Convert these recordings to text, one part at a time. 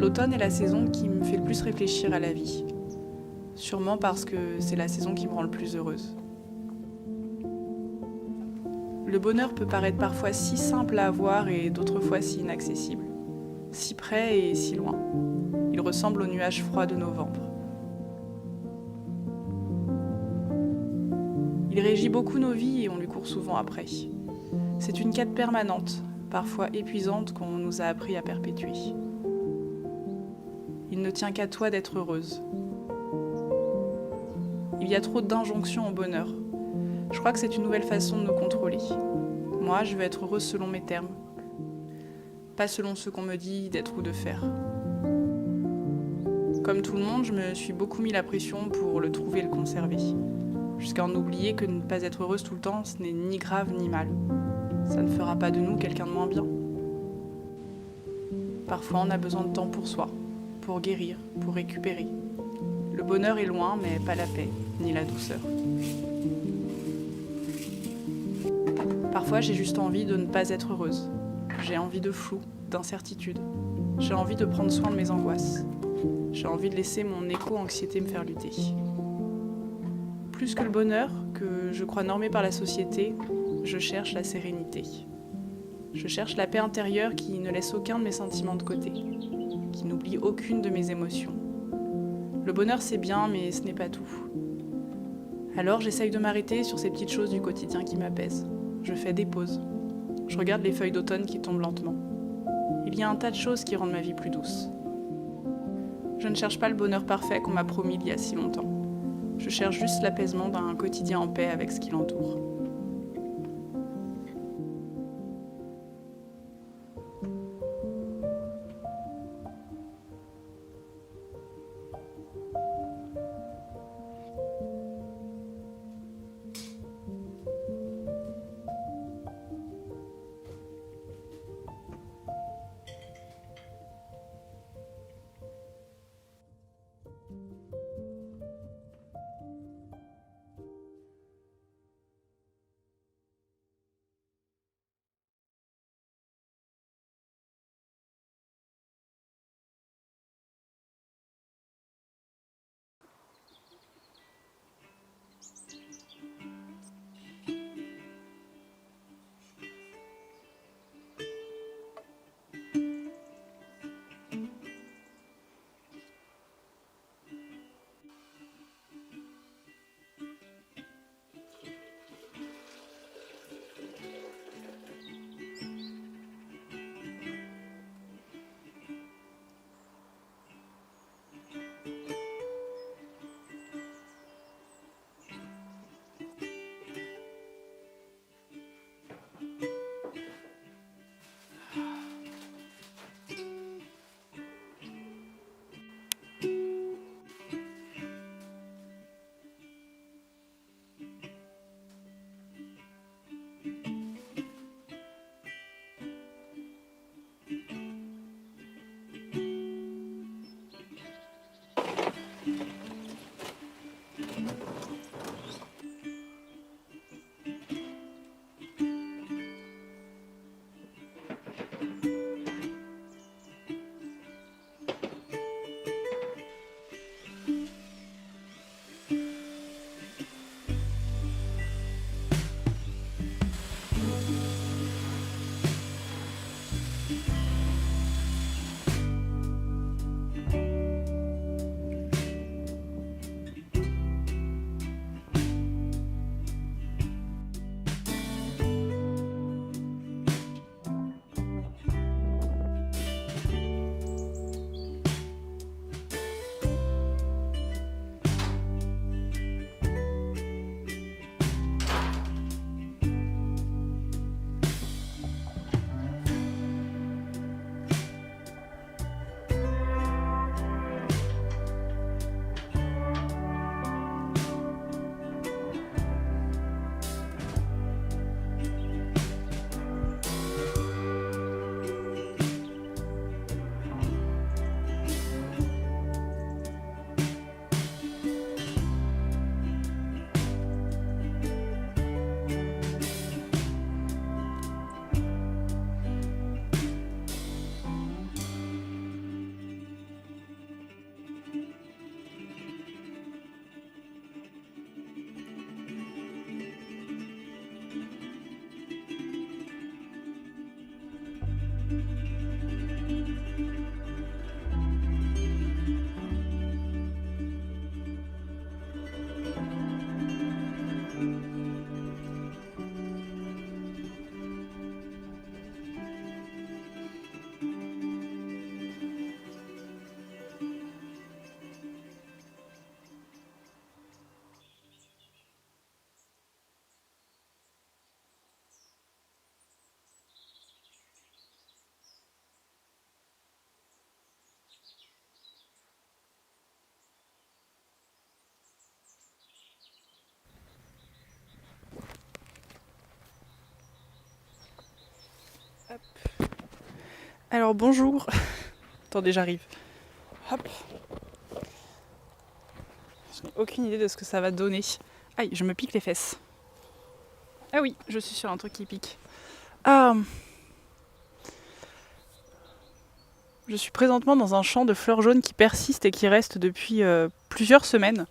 L'automne est la saison qui me fait le plus réfléchir à la vie. Sûrement parce que c'est la saison qui me rend le plus heureuse. Le bonheur peut paraître parfois si simple à avoir et d'autres fois si inaccessible. Si près et si loin. Il ressemble aux nuages froids de novembre. Il régit beaucoup nos vies et on lui court souvent après. C'est une quête permanente, parfois épuisante, qu'on nous a appris à perpétuer. Il ne tient qu'à toi d'être heureuse. Il y a trop d'injonctions au bonheur. Je crois que c'est une nouvelle façon de nous contrôler. Moi, je veux être heureuse selon mes termes. Pas selon ce qu'on me dit d'être ou de faire. Comme tout le monde, je me suis beaucoup mis la pression pour le trouver et le conserver. Jusqu'à en oublier que ne pas être heureuse tout le temps, ce n'est ni grave ni mal. Ça ne fera pas de nous quelqu'un de moins bien. Parfois, on a besoin de temps pour soi, pour guérir, pour récupérer. Le bonheur est loin, mais pas la paix, ni la douceur. Parfois, j'ai juste envie de ne pas être heureuse. J'ai envie de flou, d'incertitude. J'ai envie de prendre soin de mes angoisses. J'ai envie de laisser mon éco-anxiété me faire lutter. Plus que le bonheur, que je crois normé par la société, je cherche la sérénité. Je cherche la paix intérieure qui ne laisse aucun de mes sentiments de côté, qui n'oublie aucune de mes émotions. Le bonheur c'est bien, mais ce n'est pas tout. Alors j'essaye de m'arrêter sur ces petites choses du quotidien qui m'apaisent. Je fais des pauses. Je regarde les feuilles d'automne qui tombent lentement. Il y a un tas de choses qui rendent ma vie plus douce. Je ne cherche pas le bonheur parfait qu'on m'a promis il y a si longtemps. Je cherche juste l'apaisement d'un quotidien en paix avec ce qui l'entoure. Alors bonjour. Attendez, j'arrive. Hop. Je n'ai aucune idée de ce que ça va donner. Aïe, je me pique les fesses. Ah oui, je suis sur un truc qui pique. Ah. Je suis présentement dans un champ de fleurs jaunes qui persiste et qui reste depuis plusieurs semaines.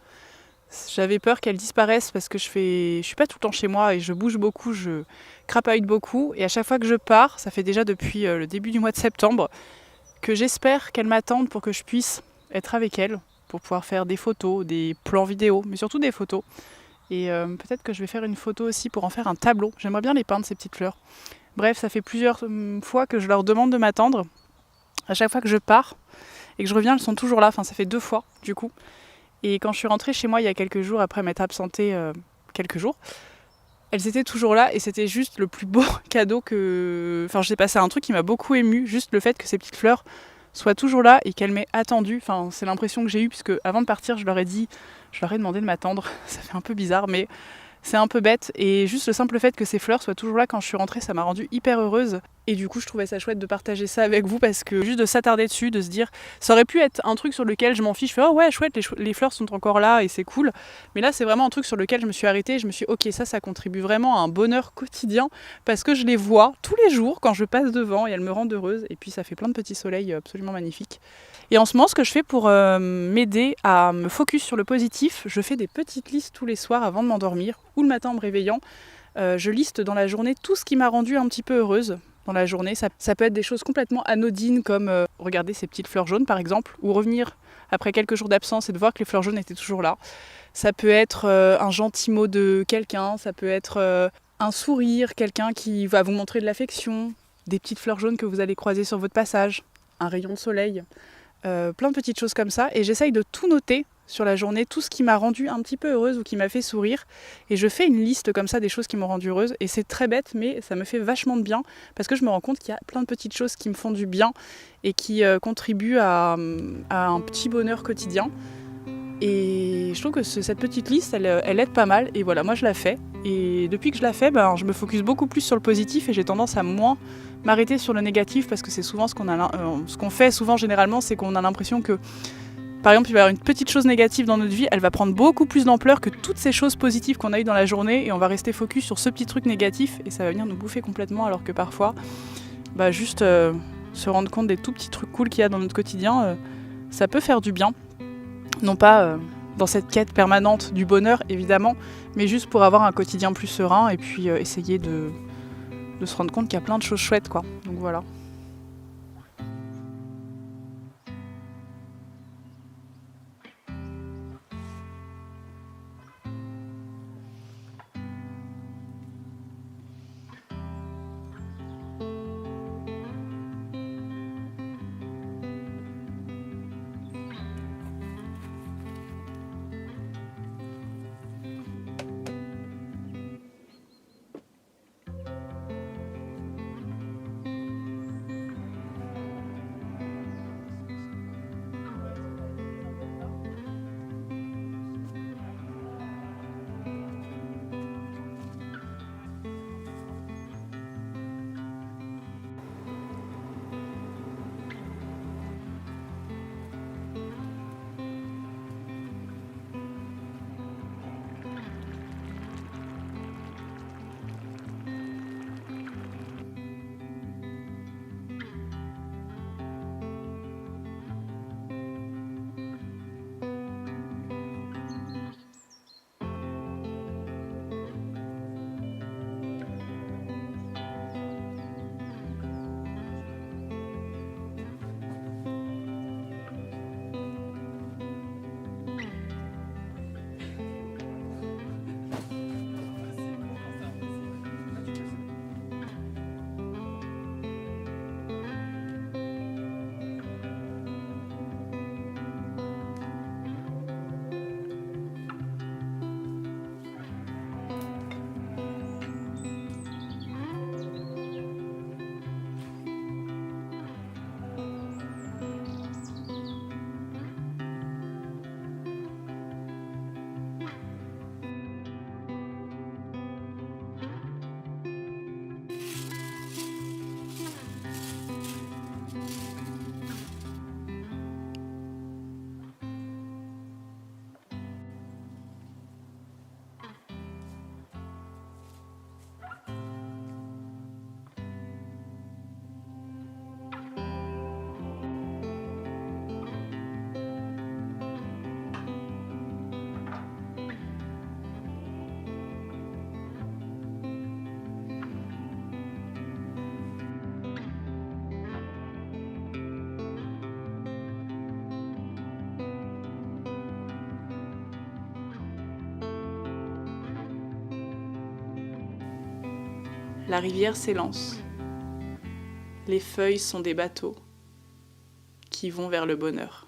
J'avais peur qu'elles disparaissent parce que je suis pas tout le temps chez moi et je bouge beaucoup, je crapahuite beaucoup. Et à chaque fois que je pars, ça fait déjà depuis le début du mois de septembre, que j'espère qu'elles m'attendent pour que je puisse être avec elles, pour pouvoir faire des photos, des plans vidéo, mais surtout des photos. Et peut-être que je vais faire une photo aussi pour en faire un tableau. J'aimerais bien les peindre, ces petites fleurs. Bref, ça fait plusieurs fois que je leur demande de m'attendre. À chaque fois que je pars et que je reviens, elles sont toujours là. Enfin, ça fait 2 fois du coup. Et quand je suis rentrée chez moi il y a quelques jours, après m'être absentée quelques jours, elles étaient toujours là et c'était juste le plus beau cadeau que... Enfin, j'ai passé un truc qui m'a beaucoup émue, juste le fait que ces petites fleurs soient toujours là et qu'elles m'aient attendue. Enfin, c'est l'impression que j'ai eue puisque avant de partir, je leur ai demandé de m'attendre. Ça fait un peu bizarre, mais c'est un peu bête. Et juste le simple fait que ces fleurs soient toujours là quand je suis rentrée, ça m'a rendue hyper heureuse. Et du coup, je trouvais ça chouette de partager ça avec vous parce que juste de s'attarder dessus, de se dire, ça aurait pu être un truc sur lequel je m'en fiche, je fais oh ouais, chouette, les fleurs sont encore là et c'est cool. Mais là, c'est vraiment un truc sur lequel je me suis arrêtée et je me suis dit, ok, ça contribue vraiment à un bonheur quotidien parce que je les vois tous les jours quand je passe devant et elles me rendent heureuse. Et puis, ça fait plein de petits soleils absolument magnifiques. Et en ce moment, ce que je fais pour m'aider à me focus sur le positif, je fais des petites listes tous les soirs avant de m'endormir ou le matin en me réveillant. Je liste dans la journée tout ce qui m'a rendue un petit peu heureuse. Dans la journée, ça peut être des choses complètement anodines comme regarder ces petites fleurs jaunes par exemple, ou revenir après quelques jours d'absence et de voir que les fleurs jaunes étaient toujours là. Ça peut être un gentil mot de quelqu'un, ça peut être un sourire, quelqu'un qui va vous montrer de l'affection, des petites fleurs jaunes que vous allez croiser sur votre passage, un rayon de soleil, plein de petites choses comme ça. Et j'essaye de tout noter sur la journée, tout ce qui m'a rendue un petit peu heureuse ou qui m'a fait sourire. Et je fais une liste comme ça des choses qui m'ont rendue heureuse. Et c'est très bête, mais ça me fait vachement de bien parce que je me rends compte qu'il y a plein de petites choses qui me font du bien et qui contribuent à un petit bonheur quotidien. Et je trouve que cette petite liste, elle aide pas mal. Et voilà, moi je la fais. Et depuis que je la fais, je me focus beaucoup plus sur le positif et j'ai tendance à moins m'arrêter sur le négatif parce que c'est souvent ce qu'on fait souvent généralement, c'est qu'on a l'impression que par exemple, il va y avoir une petite chose négative dans notre vie, elle va prendre beaucoup plus d'ampleur que toutes ces choses positives qu'on a eues dans la journée et on va rester focus sur ce petit truc négatif et ça va venir nous bouffer complètement alors que parfois, juste se rendre compte des tout petits trucs cool qu'il y a dans notre quotidien, ça peut faire du bien. Non pas dans cette quête permanente du bonheur évidemment, mais juste pour avoir un quotidien plus serein et puis essayer de se rendre compte qu'il y a plein de choses chouettes quoi. Donc voilà. La rivière s'élance. Les feuilles sont des bateaux qui vont vers le bonheur.